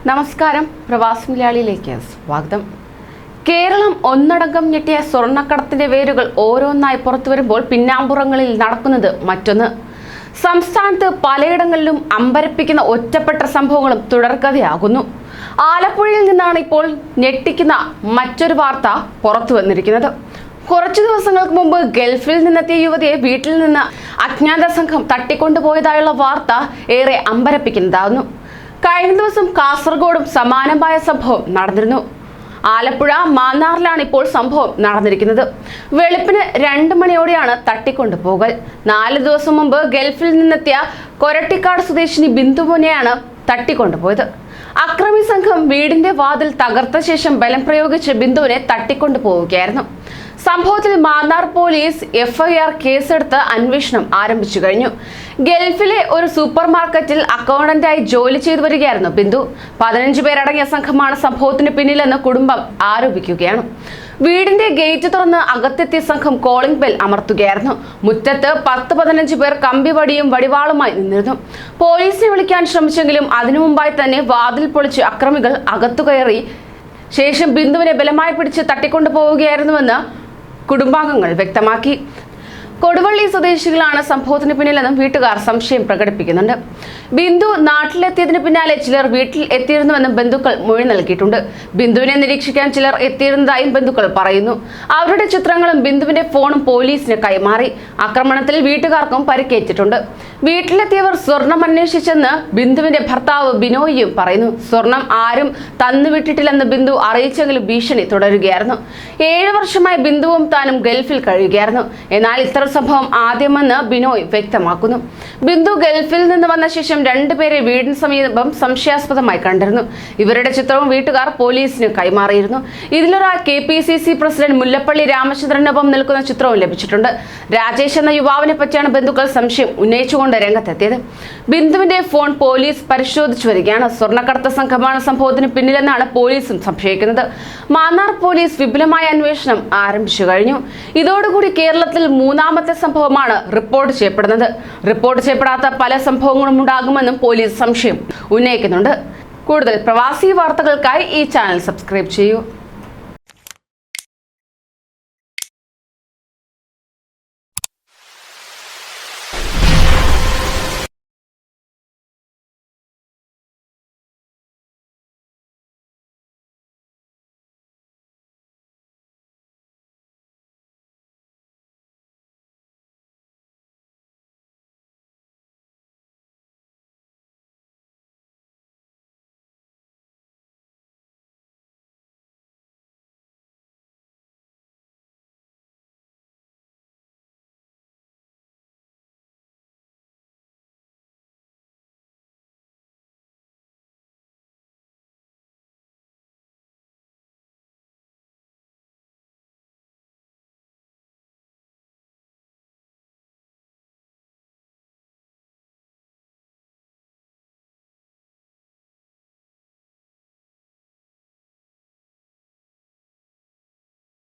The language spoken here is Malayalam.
നമസ്കാരം, പ്രവാസി മലയാളിയിലേക്ക് സ്വാഗതം. കേരളം ഒന്നടങ്കം ഞെട്ടിയ സ്വർണ്ണക്കടത്തിന്റെ വേരുകൾ ഓരോന്നായി പുറത്തു വരുമ്പോൾ പിന്നാമ്പുറങ്ങളിൽ നടക്കുന്നത് മറ്റൊന്ന്. സംസ്ഥാനത്ത് പലയിടങ്ങളിലും അമ്പരപ്പിക്കുന്ന ഒറ്റപ്പെട്ട സംഭവങ്ങളും തുടർക്കഥയാകുന്നു. ആലപ്പുഴയിൽ നിന്നാണ് ഇപ്പോൾ ഞെട്ടിക്കുന്ന മറ്റൊരു വാർത്ത പുറത്തു വന്നിരിക്കുന്നത്. കുറച്ചു ദിവസങ്ങൾക്ക് മുമ്പ് ഗൾഫിൽ നിന്നെത്തിയ യുവതിയെ വീട്ടിൽ നിന്ന് അജ്ഞാത സംഘം തട്ടിക്കൊണ്ടുപോയതായുള്ള വാർത്ത ഏറെ അമ്പരപ്പിക്കുന്നതാകുന്നു. കഴിഞ്ഞ ദിവസം കാസർഗോഡും സമാനമായ സംഭവം നടന്നിരുന്നു. ആലപ്പുഴ മാന്നാറിലാണ് ഇപ്പോൾ സംഭവം നടന്നിരിക്കുന്നത്. വെളുപ്പിന് 2 മണിയോടെയാണ് തട്ടിക്കൊണ്ടുപോകൽ. 4 ദിവസം മുമ്പ് ഗൾഫിൽ നിന്നെത്തിയ കൊരട്ടിക്കാട് സ്വദേശിനി ബിന്ദുവിനെയാണ് തട്ടിക്കൊണ്ടുപോയത്. അക്രമി സംഘം വീടിന്റെ വാതിൽ തകർത്ത ശേഷം ബലം പ്രയോഗിച്ച് ബിന്ദുവിനെ തട്ടിക്കൊണ്ടുപോവുകയായിരുന്നു. സംഭവത്തിൽ മാന്നാർ പോലീസ് FIR കേസെടുത്ത് അന്വേഷണം ആരംഭിച്ചു കഴിഞ്ഞു. ഗൾഫിലെ ഒരു സൂപ്പർ മാർക്കറ്റിൽ അക്കൗണ്ടന്റായി ജോലി ചെയ്തു വരികയായിരുന്നു ബിന്ദു. 15 പേരടങ്ങിയ സംഘമാണ് സംഭവത്തിന് പിന്നിലെന്ന് കുടുംബം ആരോപിക്കുകയാണ്. വീടിന്റെ ഗേറ്റ് തുറന്ന് അകത്തെത്തിയ സംഘം കോളിംഗ് ബെൽ അമർത്തുകയായിരുന്നു. മുറ്റത്ത് 10-15 പേർ കമ്പിവടിയും വടിവാളുമായി നിന്നിരുന്നു. പോലീസിനെ വിളിക്കാൻ ശ്രമിച്ചെങ്കിലും അതിനു മുമ്പായി തന്നെ വാതിൽ പൊളിച്ച് അക്രമികൾ അകത്തുകയറി ശേഷം ബിന്ദുവിനെ ബലമായി പിടിച്ച് തട്ടിക്കൊണ്ടുപോവുകയായിരുന്നുവെന്ന് കുടുംബാംഗങ്ങൾ വ്യക്തമാക്കി. കൊടുവള്ളി സ്വദേശികളാണ് സംഭവത്തിന് പിന്നിലെന്നും വീട്ടുകാർ സംശയം പ്രകടിപ്പിക്കുന്നുണ്ട്. ബിന്ദു നാട്ടിലെത്തിയതിന് പിന്നാലെ ചിലർ വീട്ടിൽ എത്തിയിരുന്നുവെന്നും ബന്ധുക്കൾ മൊഴി നൽകിയിട്ടുണ്ട്. ബിന്ദുവിനെ നിരീക്ഷിക്കാൻ ചിലർ എത്തിയിരുന്നതായും ബന്ധുക്കൾ പറയുന്നു. അവരുടെ ചിത്രങ്ങളും ബിന്ദുവിന്റെ ഫോണും പോലീസിന് കൈമാറി. ആക്രമണത്തിൽ വീട്ടുകാർക്കും പരിക്കേറ്റിട്ടുണ്ട്. വീട്ടിലെത്തിയവർ സ്വർണം അന്വേഷിച്ചെന്ന് ബിന്ദുവിന്റെ ഭർത്താവ് ബിനോയിയും പറയുന്നു. സ്വർണം ആരും തന്നുവിട്ടിട്ടില്ലെന്ന് ബിന്ദു അറിയിച്ചെങ്കിലും ഭീഷണി തുടരുകയായിരുന്നു. 7 വർഷമായി ബിന്ദുവും താനും ഗൾഫിൽ കഴിയുകയായിരുന്നു. എന്നാൽ ഇത്തരം സംഭവം ആദ്യമെന്ന് ബിനോയ് വ്യക്തമാക്കുന്നു. ബിന്ദു ഗൾഫിൽ നിന്ന് വന്ന ശേഷം 2 പേരെ വീടിന് സമീപം സംശയാസ്പദമായി കണ്ടിരുന്നു. ഇവരുടെ ചിത്രവും വീട്ടുകാർ പോലീസിന് കൈമാറിയിരുന്നു. ഇതിലൊരാൾ KPCC പ്രസിഡന്റ് മുല്ലപ്പള്ളി രാമചന്ദ്രനൊപ്പം നിൽക്കുന്ന ചിത്രവും ലഭിച്ചിട്ടുണ്ട്. രാജേഷ് എന്ന യുവാവിനെ പറ്റിയാണ് ബന്ധുക്കൾ സംശയം ഉന്നയിച്ചുകൊണ്ട് രംഗത്തെത്തിയത്. ബിന്ദുവിന്റെ ഫോൺ പോലീസ് പരിശോധിച്ചു വരികയാണ്. സ്വർണ്ണക്കടത്ത് സംഘമാണ് സംഭവത്തിന് പിന്നിലെന്നാണ് പോലീസും സംശയിക്കുന്നത്. മാന്നാർ പോലീസ് വിപുലമായ അന്വേഷണം ആരംഭിച്ചു കഴിഞ്ഞു. ഇതോടുകൂടി കേരളത്തിൽ 3ാമത്തെ സംഭവമാണ് റിപ്പോർട്ട് ചെയ്യപ്പെടുന്നത്. റിപ്പോർട്ട് ചെയ്യപ്പെടാത്ത പല സംഭവങ്ങളും ഉണ്ടാകുമെന്നും പോലീസ് സംശയം ഉന്നയിക്കുന്നുണ്ട്. കൂടുതൽ പ്രവാസി വാർത്തകൾക്കായി ഈ ചാനൽ സബ്സ്ക്രൈബ് ചെയ്യൂ.